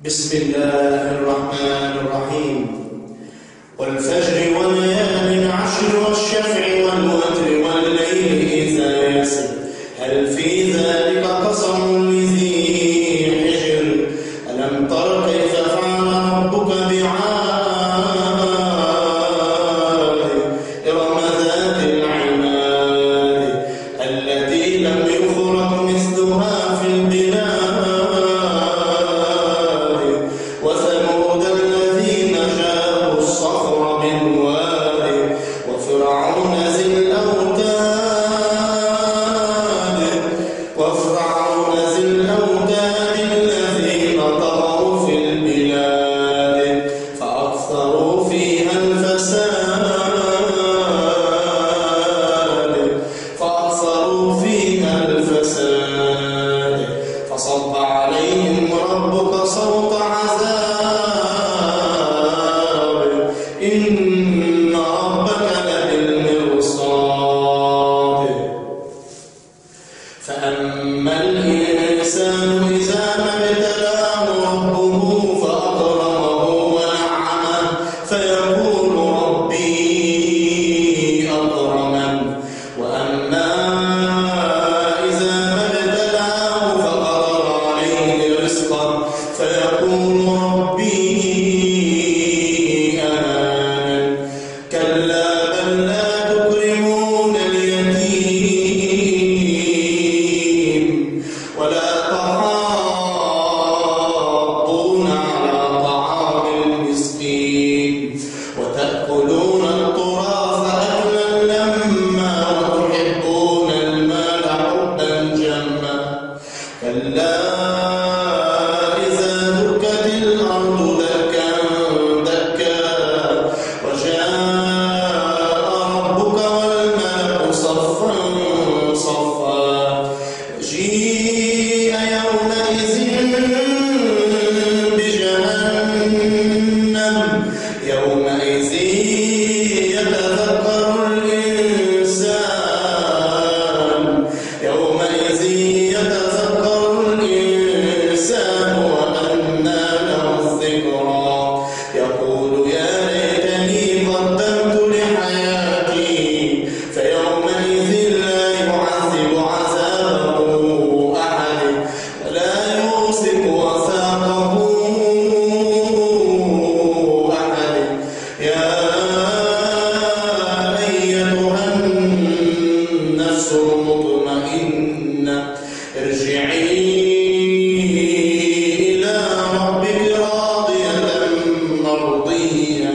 بسم الله الرحمن الرحيم. والفجر وليال عشر والشفع والوتر والليل إذا يسر هل في ذلك قسم لذي حجر ألم تر كيف فعل ربك بعاد إرم ذات العماد التي لم يخلق مثلها في البلاد وثمود الذين جابوا الصخر بالواد وفرعون ذي الأوتاد الذين طغوا في البلاد فأكثروا فيها الفساد فصب عليهم ربك صوت عذاب إن ربك لبالمرصاد فأما الإنسان إذا ما ابتلاه ربه فأكرمه ونعمه فيقول ربي أكرمن وأما إذا ما ابتلاه فقدر عليه رزقه فيقول ربي أهانن كلا بل لا تكرمون اليتيم ولا تحاضون على طعام المسكين وتأكلون التراث أكلا لما وتحبون المال حبا جما كلا إذا دكت الأرض دكا دكا وجاء ربك والملك صفا صفا وجيء يومئذ بجهنم يومئذ يتذكر الإنسان وأنى له الذكرى يقول يا ليتني قدمت لحياتي فيومئذ لا يعذب عذابه أحد ولا يوثق وثاقه أحد يا أيتها النفس المطمئنة ارجعي إلى ربك راضية مرضية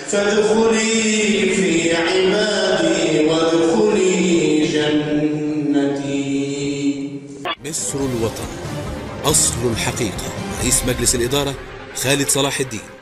فادخلي في عبادي وادخلي جنتي. مصر الوطن أصل الحقيقة. رئيس مجلس الإدارة خالد صلاح الدين.